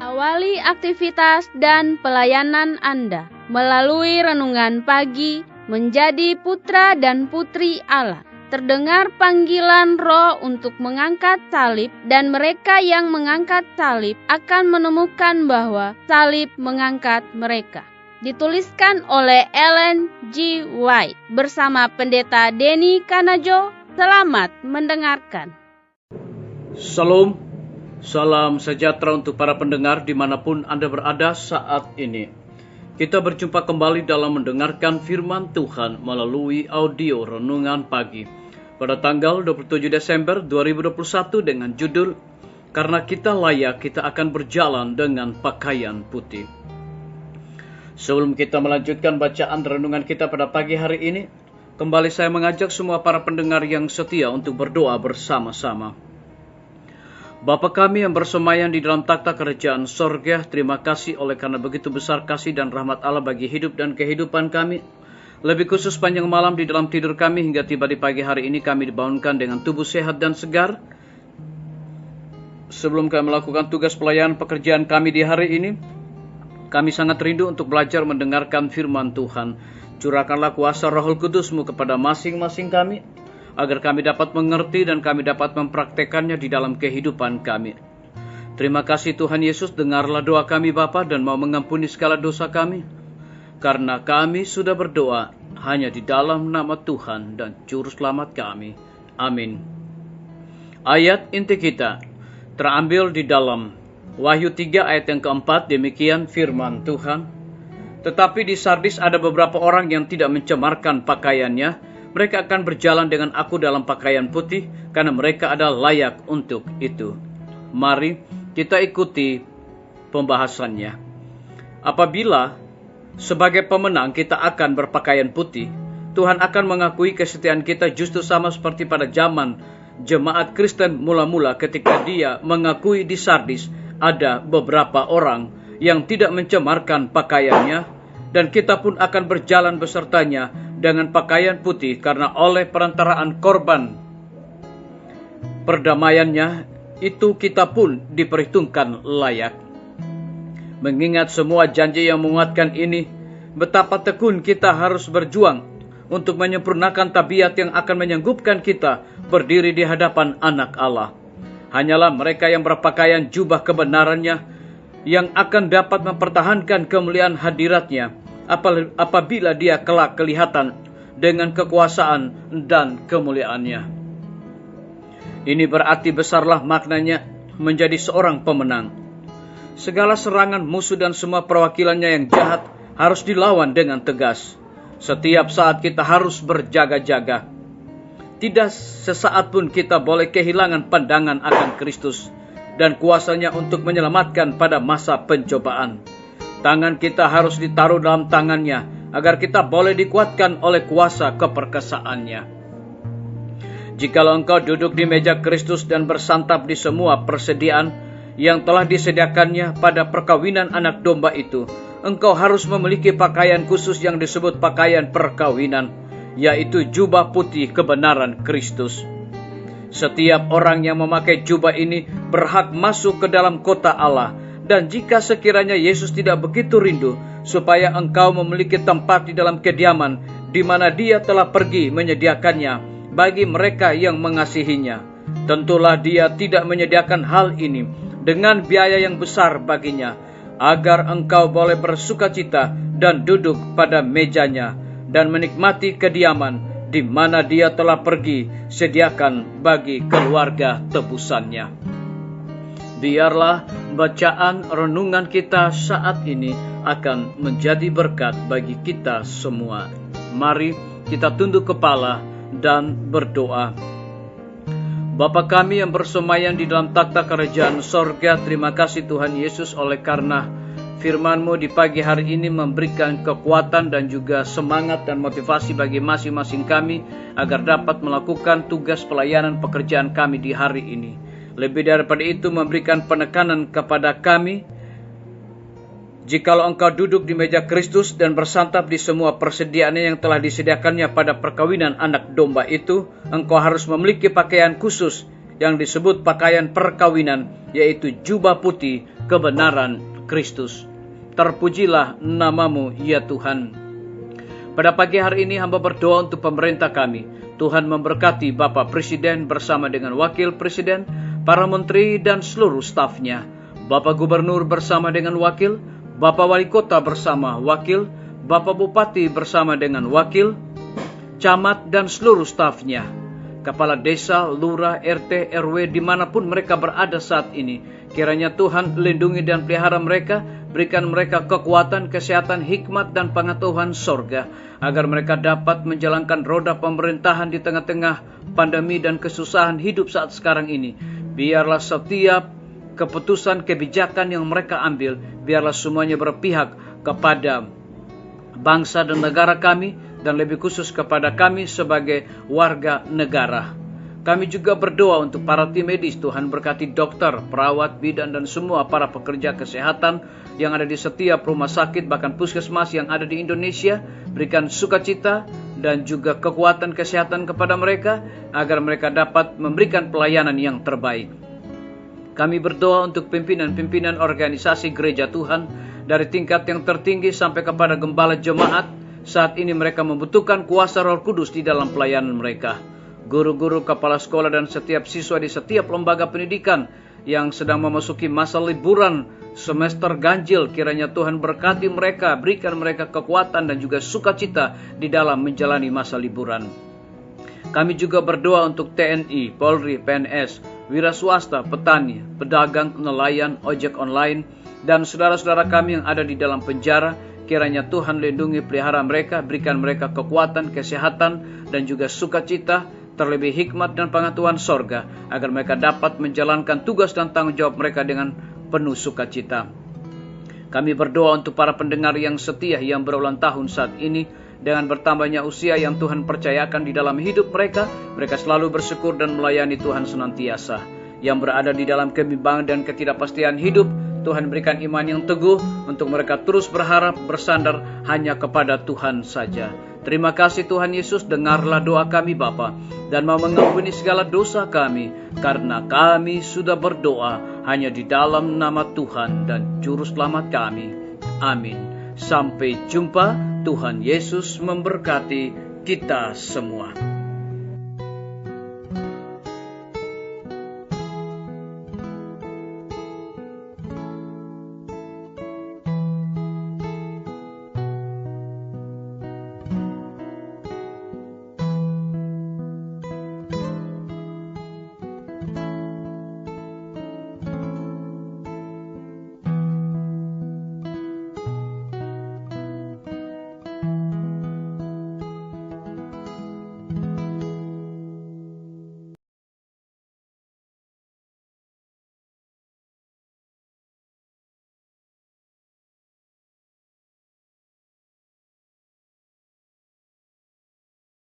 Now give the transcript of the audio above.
Awali aktivitas dan pelayanan Anda melalui renungan pagi menjadi putra dan putri Allah. Terdengar panggilan Roh untuk mengangkat salib, dan mereka yang mengangkat salib akan menemukan bahwa salib mengangkat mereka. Dituliskan oleh Ellen G. White bersama Pendeta Denny Kanajo. Selamat mendengarkan. Salam, salam sejahtera untuk para pendengar dimanapun Anda berada saat ini. Kita berjumpa kembali dalam mendengarkan firman Tuhan melalui audio renungan pagi pada tanggal 27 Desember 2021 dengan judul Karena Kita Layak, Kita Akan Berjalan Dengan Pakaian Putih. Sebelum kita melanjutkan bacaan renungan kita pada pagi hari ini, kembali saya mengajak semua para pendengar yang setia untuk berdoa bersama-sama. Bapa kami yang bersemayam di dalam takhta kerajaan sorga, terima kasih oleh karena begitu besar kasih dan rahmat Allah bagi hidup dan kehidupan kami. Lebih khusus panjang malam di dalam tidur kami hingga tiba di pagi hari ini kami dibangunkan dengan tubuh sehat dan segar. Sebelum kami melakukan tugas pelayanan pekerjaan kami di hari ini, kami sangat rindu untuk belajar mendengarkan firman Tuhan. Curahkanlah kuasa Roh Kudus-Mu kepada masing-masing kami, agar kami dapat mengerti dan kami dapat mempraktekannya di dalam kehidupan kami. Terima kasih Tuhan Yesus, dengarlah doa kami Bapa dan mau mengampuni segala dosa kami. Karena kami sudah berdoa hanya di dalam nama Tuhan dan Juru Selamat kami. Amin. Ayat inti kita terambil di dalam Wahyu 3 ayat yang keempat, demikian firman Tuhan. Tetapi di Sardis ada beberapa orang yang tidak mencemarkan pakaiannya. Mereka akan berjalan dengan aku dalam pakaian putih, karena mereka adalah layak untuk itu. Mari kita ikuti pembahasannya. Apabila sebagai pemenang kita akan berpakaian putih, Tuhan akan mengakui kesetiaan kita justru sama seperti pada zaman jemaat Kristen mula-mula ketika Dia mengakui di Sardis ada beberapa orang yang tidak mencemarkan pakaiannya, dan kita pun akan berjalan besertanya dengan pakaian putih, karena oleh perantaraan korban perdamaiannya itu kita pun diperhitungkan layak. Mengingat semua janji yang menguatkan ini, betapa tekun kita harus berjuang untuk menyempurnakan tabiat yang akan menyanggupkan kita berdiri di hadapan anak Allah. Hanyalah mereka yang berpakaian jubah kebenarannya yang akan dapat mempertahankan kemuliaan hadiratnya apabila Dia kelak kelihatan dengan kekuasaan dan kemuliaannya. Ini berarti besarlah maknanya menjadi seorang pemenang. Segala serangan musuh dan semua perwakilannya yang jahat harus dilawan dengan tegas. Setiap saat kita harus berjaga-jaga. Tidak sesaat pun kita boleh kehilangan pandangan akan Kristus dan kuasanya untuk menyelamatkan pada masa pencobaan. Tangan kita harus ditaruh dalam tangannya, agar kita boleh dikuatkan oleh kuasa keperkasaannya. Jikalau engkau duduk di meja Kristus dan bersantap di semua persediaan yang telah disediakannya pada perkawinan anak domba itu, engkau harus memiliki pakaian khusus yang disebut pakaian perkawinan, yaitu jubah putih kebenaran Kristus. Setiap orang yang memakai jubah ini berhak masuk ke dalam kota Allah. Dan jika sekiranya Yesus tidak begitu rindu supaya engkau memiliki tempat di dalam kediaman di mana Dia telah pergi menyediakannya bagi mereka yang mengasihinya, tentulah Dia tidak menyediakan hal ini dengan biaya yang besar baginya, agar engkau boleh bersukacita dan duduk pada mejanya dan menikmati kediaman di mana Dia telah pergi sediakan bagi keluarga tebusannya. Biarlah bacaan renungan kita saat ini akan menjadi berkat bagi kita semua. Mari kita tunduk kepala dan berdoa. Bapa kami yang bersemayam di dalam takhta kerajaan sorga, terima kasih Tuhan Yesus oleh karena firman-Mu di pagi hari ini memberikan kekuatan dan juga semangat dan motivasi bagi masing-masing kami agar dapat melakukan tugas pelayanan pekerjaan kami di hari ini. Lebih daripada itu, memberikan penekanan kepada kami, jikalau engkau duduk di meja Kristus dan bersantap di semua persediaannya yang telah disediakannya pada perkawinan anak domba itu, engkau harus memiliki pakaian khusus yang disebut pakaian perkawinan, yaitu jubah putih kebenaran Kristus. Terpujilah namamu ya Tuhan. Pada pagi hari ini hamba berdoa untuk pemerintah kami. Tuhan memberkati Bapak Presiden bersama dengan Wakil Presiden, para menteri dan seluruh stafnya, Bapak Gubernur bersama dengan wakil, Bapak Wali Kota bersama wakil, Bapak Bupati bersama dengan wakil, camat dan seluruh stafnya, kepala desa, lurah, RT, RW dimanapun mereka berada saat ini. Kiranya Tuhan lindungi dan pelihara mereka, berikan mereka kekuatan, kesehatan, hikmat dan pengetahuan sorga, agar mereka dapat menjalankan roda pemerintahan di tengah-tengah pandemi dan kesusahan hidup saat sekarang ini. Biarlah setiap keputusan kebijakan yang mereka ambil, biarlah semuanya berpihak kepada bangsa dan negara kami, dan lebih khusus kepada kami sebagai warga negara. Kami juga berdoa untuk para tim medis. Tuhan berkati dokter, perawat, bidan, dan semua para pekerja kesehatan yang ada di setiap rumah sakit, bahkan puskesmas yang ada di Indonesia. Berikan sukacita dan juga kekuatan kesehatan kepada mereka, agar mereka dapat memberikan pelayanan yang terbaik. Kami berdoa untuk pimpinan-pimpinan organisasi gereja Tuhan, dari tingkat yang tertinggi sampai kepada gembala jemaat. Saat ini mereka membutuhkan kuasa Roh Kudus di dalam pelayanan mereka. Guru-guru, kepala sekolah, dan setiap siswa di setiap lembaga pendidikan yang sedang memasuki masa liburan semester ganjil, kiranya Tuhan berkati mereka, berikan mereka kekuatan dan juga sukacita di dalam menjalani masa liburan. Kami juga berdoa untuk TNI, Polri, PNS, wira swasta, petani, pedagang, nelayan, ojek online, dan saudara-saudara kami yang ada di dalam penjara. Kiranya Tuhan lindungi, pelihara mereka, berikan mereka kekuatan, kesehatan, dan juga sukacita, terlebih hikmat dan pengetahuan sorga, agar mereka dapat menjalankan tugas dan tanggung jawab mereka dengan penuh sukacita. Kami berdoa untuk para pendengar yang setia yang berulang tahun saat ini, dengan bertambahnya usia yang Tuhan percayakan di dalam hidup mereka, mereka selalu bersyukur dan melayani Tuhan senantiasa. Yang berada di dalam kebimbangan dan ketidakpastian hidup, Tuhan berikan iman yang teguh untuk mereka terus berharap, bersandar hanya kepada Tuhan saja. Terima kasih Tuhan Yesus, dengarlah doa kami Bapa, dan mau mengampuni segala dosa kami, karena kami sudah berdoa hanya di dalam nama Tuhan dan Juru Selamat kami. Amin. Sampai jumpa. Tuhan Yesus memberkati kita semua.